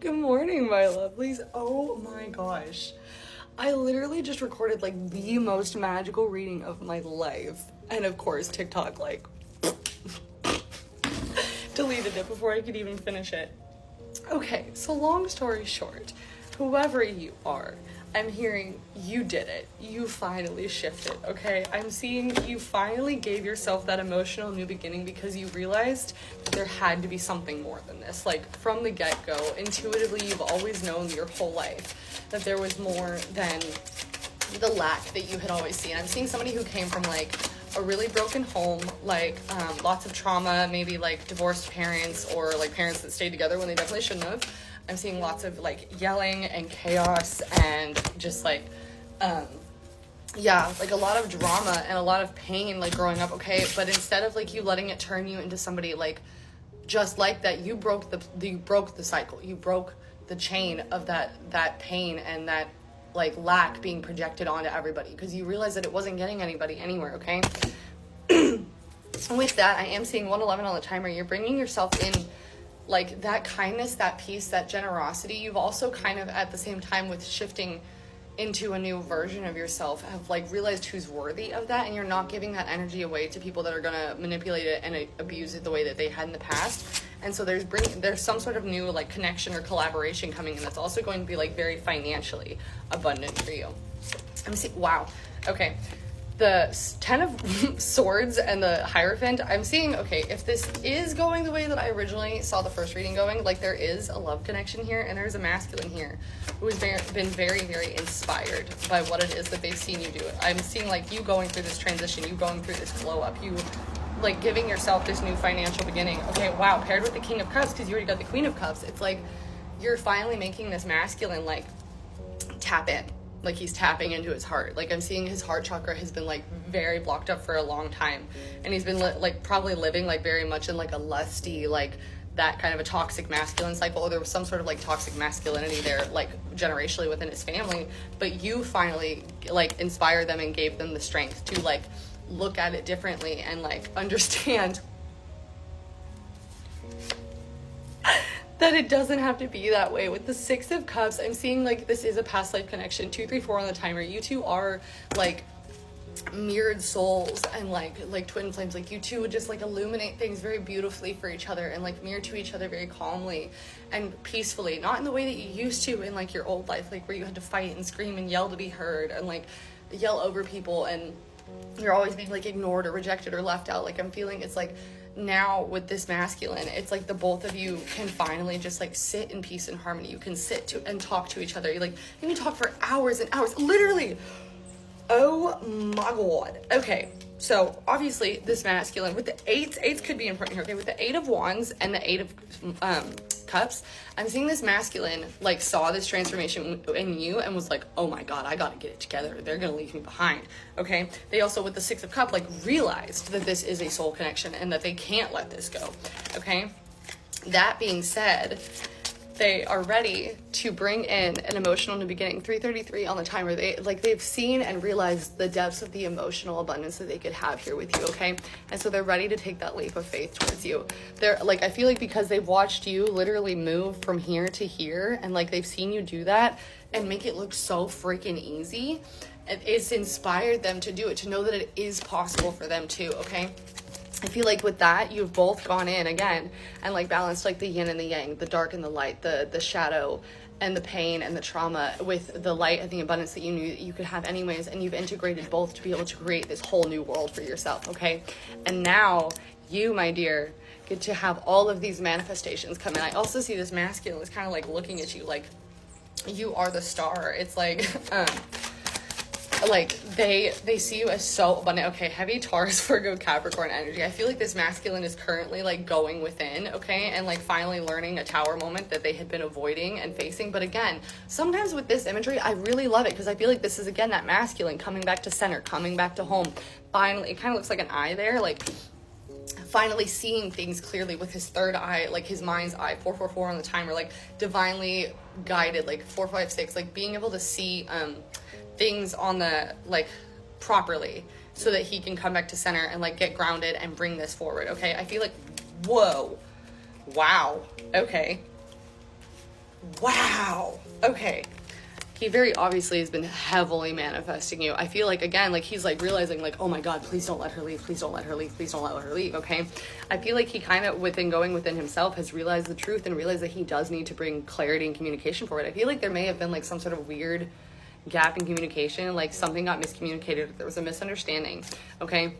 Good morning, my lovelies. Oh my gosh. I literally just recorded like the most magical reading of my life. And of course, TikTok like deleted it before I could even finish it. Okay, so long story short, whoever you are, I'm hearing you did it. You finally shifted, okay? I'm seeing you finally gave yourself that emotional new beginning because you realized that there had to be something more than this. Like, from the get-go, intuitively, you've always known your whole life that there was more than the lack that you had always seen. I'm seeing somebody who came from, like, a really broken home, like, lots of trauma, maybe, like, divorced parents or, like, parents that stayed together when they definitely shouldn't have. I'm seeing lots of like yelling and chaos and just like, like a lot of drama and a lot of pain, like growing up. Okay. But instead of like you letting it turn you into somebody like, just like that, you broke the cycle. You broke the chain of that pain and that like lack being projected onto everybody because you realized that it wasn't getting anybody anywhere. Okay. With that, I am seeing 111 on the timer. You're bringing yourself in like that kindness, that peace, that generosity. You've also kind of at the same time with shifting into a new version of yourself have like realized who's worthy of that, and you're not giving that energy away to people that are gonna manipulate it and abuse it the way that they had in the past. And so there's some sort of new like connection or collaboration coming in that's also going to be like very financially abundant for you. I'm seeing, wow, okay. The 10 of Swords and the Hierophant, I'm seeing, okay, if this is going the way that I originally saw the first reading going, like there is a love connection here and there's a masculine here who has been very, very inspired by what it is that they've seen you do. I'm seeing like you going through this transition, you going through this glow up, you like giving yourself this new financial beginning. Okay, wow, paired with the King of Cups, because you already got the Queen of Cups, it's like you're finally making this masculine like tap in. Like he's tapping into his heart. Like I'm seeing his heart chakra has been like very blocked up for a long time, and he's been like probably living like very much in like a lusty, like that kind of a toxic masculine cycle, or there was some sort of like toxic masculinity there like generationally within his family. But you finally like inspired them and gave them the strength to like look at it differently and like understand that it doesn't have to be that way. With the Six of Cups, I'm seeing like this is a past life connection. 2, 3, 4 on the timer. You two are like mirrored souls and like twin flames. Like you two would just like illuminate things very beautifully for each other and like mirror to each other very calmly and peacefully, not in the way that you used to in like your old life, like where you had to fight and scream and yell to be heard and like yell over people and you're always being like ignored or rejected or left out. Like I'm feeling it's like now with this masculine, it's like the both of you can finally just like sit in peace and harmony. You can sit to and talk to each other. You can talk for hours and hours, literally. Oh my god. Okay, so obviously this masculine with the eights could be important here. Okay, with the 8 of Wands and the 8 of Cups, I'm seeing this masculine like saw this transformation in you and was like, oh my god, I gotta get it together, they're gonna leave me behind. Okay, they also with the 6 of Cups like realized that this is a soul connection and that they can't let this go. Okay, that being said, they are ready to bring in an emotional new beginning. 3:33 on the timer. They've seen and realized the depths of the emotional abundance that they could have here with you, okay? And so they're ready to take that leap of faith towards you. They're like, I feel like because they've watched you literally move from here to here and like they've seen you do that and make it look so freaking easy, it's inspired them to do it, to know that it is possible for them too, okay? I feel like with that, you've both gone in again and like balanced like the yin and the yang, the dark and the light, the shadow and the pain and the trauma with the light and the abundance that you knew that you could have anyways. And you've integrated both to be able to create this whole new world for yourself, okay? And now you, my dear, get to have all of these manifestations come in. I also see this masculine is kind of like looking at you like you are the star. It's like, like they see you as so abundant. Okay, heavy Taurus, Virgo, Capricorn energy. I feel like this masculine is currently like going within, okay, and like finally learning a tower moment that they had been avoiding and facing. But again, sometimes with this imagery, I really love it because I feel like this is again that masculine coming back to center, coming back to home. Finally, it kind of looks like an eye there, like finally seeing things clearly with his third eye, like his mind's eye. 444 on the timer, like divinely guided, like 456, like being able to see things on the like properly so that he can come back to center and like get grounded and bring this forward. Okay, I feel like, whoa, wow, okay, Wow. Okay. He very obviously has been heavily manifesting you. I feel like, again, like he's like realizing like, oh my God, please don't let her leave. Please don't let her leave. Please don't let her leave. Okay. I feel like he kind of going within himself has realized the truth and realized that he does need to bring clarity and communication forward. I feel like there may have been like some sort of weird gap in communication, like something got miscommunicated. There was a misunderstanding. Okay.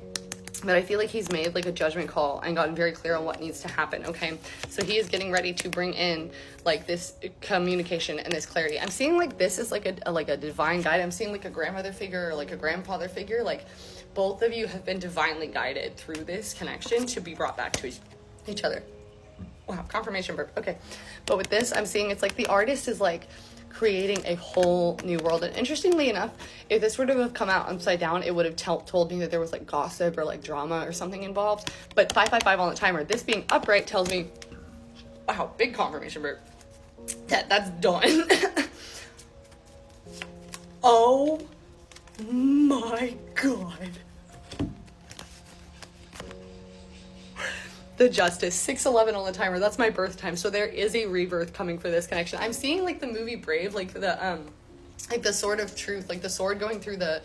But I feel like he's made like a judgment call and gotten very clear on what needs to happen. Okay. So he is getting ready to bring in like this communication and this clarity. I'm seeing like this is like a divine guide. I'm seeing like a grandmother figure or like a grandfather figure. Like both of you have been divinely guided through this connection to be brought back to each other. Wow. Confirmation verb. Okay. But with this, I'm seeing it's like the artist is like creating a whole new world. And interestingly enough, if this were to have come out upside down, it would have told me that there was like gossip or like drama or something involved. But 555 on the timer, this being upright tells me, wow, big confirmation verb. That's done. Oh my God. The Justice, 6:11 on the timer. That's my birth time. So there is a rebirth coming for this connection. I'm seeing like the movie Brave, like the sword of truth, like the sword going through the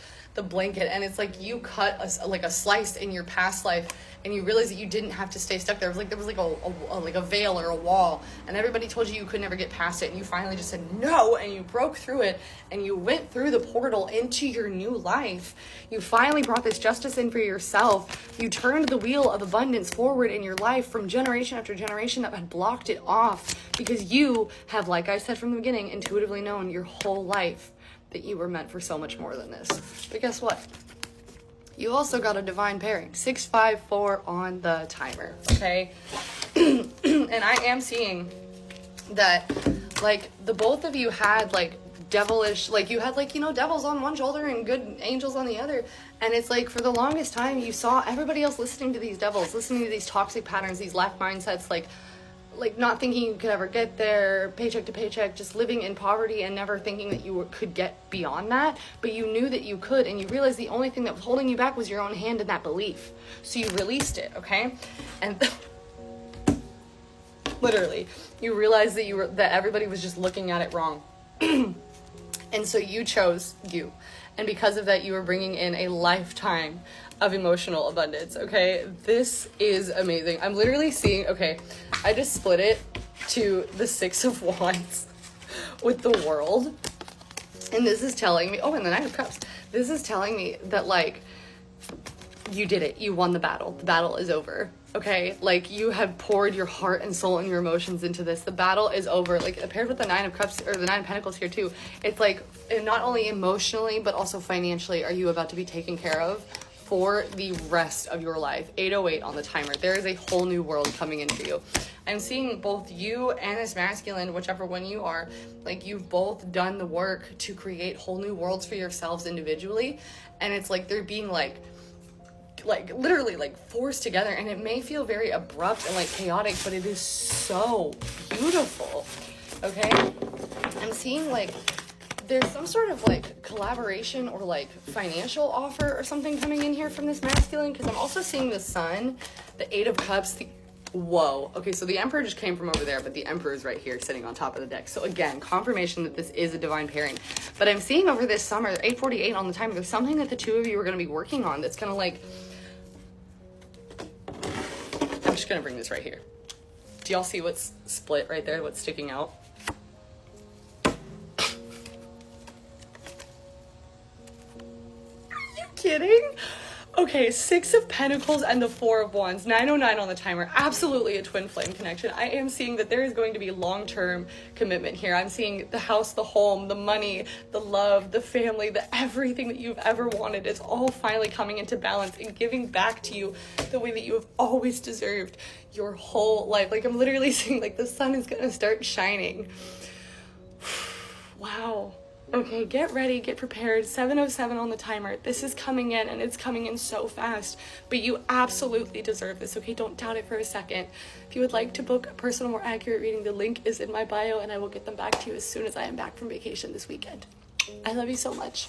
blanket, and it's like you cut a slice in your past life, and you realize that you didn't have to stay stuck there. There was like a veil or a wall, and everybody told you could never get past it, and you finally just said no, and you broke through it, and you went through the portal into your new life. You finally brought this justice in for yourself. You turned the wheel of abundance forward in your life from generation after generation that had blocked it off, because you have, like I said from the beginning, intuitively known your whole life that you were meant for so much more than this. But guess what? You also got a divine pairing. 654 on the timer, okay? And I am seeing that, like, the both of you had, like, devilish, like, you had, like, you know, devils on one shoulder and good angels on the other. And it's like, for the longest time, you saw everybody else listening to these devils, listening to these toxic patterns, these lack mindsets, like not thinking you could ever get there, paycheck to paycheck, just living in poverty and never thinking that you could get beyond that. But you knew that you could, and you realized the only thing that was holding you back was your own hand in that belief. So you released it, okay? And literally, you realized that everybody was just looking at it wrong. And so you chose you. And because of that, you are bringing in a lifetime of emotional abundance, okay? This is amazing. I'm literally seeing, okay, I just split it to the 6 of Wands with the World. And this is telling me, oh, and the 9 of Cups. This is telling me that, like, you did it. You won the battle. The battle is over. Okay, like you have poured your heart and soul and your emotions into this. The battle is over. Like paired with the 9 of Cups or the 9 of Pentacles here too. It's like not only emotionally but also financially are you about to be taken care of for the rest of your life. 808 on the timer. There is a whole new world coming in for you. I'm seeing both you and this masculine, whichever one you are, like you've both done the work to create whole new worlds for yourselves individually. And it's like they're being like literally like forced together, and it may feel very abrupt and like chaotic, but it is so beautiful. Okay, I'm seeing like there's some sort of like collaboration or like financial offer or something coming in here from this masculine, because I'm also seeing the Sun, the 8 of Cups, whoa, okay, so the Emperor just came from over there, but the Emperor is right here sitting on top of the deck. So again, confirmation that this is a divine pairing. But I'm seeing over this summer, 848 on the timer, there's something that the two of you are going to be working on that's going to like, I'm just going to bring this right here. Do y'all see what's split right there, what's sticking out? Are you kidding? Okay, 6 of Pentacles and the 4 of Wands, 909 on the timer, absolutely a twin flame connection. I am seeing that there is going to be long-term commitment here. I'm seeing the house, the home, the money, the love, the family, the everything that you've ever wanted. It's all finally coming into balance and giving back to you the way that you have always deserved your whole life. Like I'm literally seeing like the sun is gonna start shining. Wow. Okay, get ready, get prepared. 707 on the timer. This is coming in, and it's coming in so fast, but you absolutely deserve this, okay? Don't doubt it for a second. If you would like to book a personal, more accurate reading, the link is in my bio, and I will get them back to you as soon as I am back from vacation this weekend. I love you so much.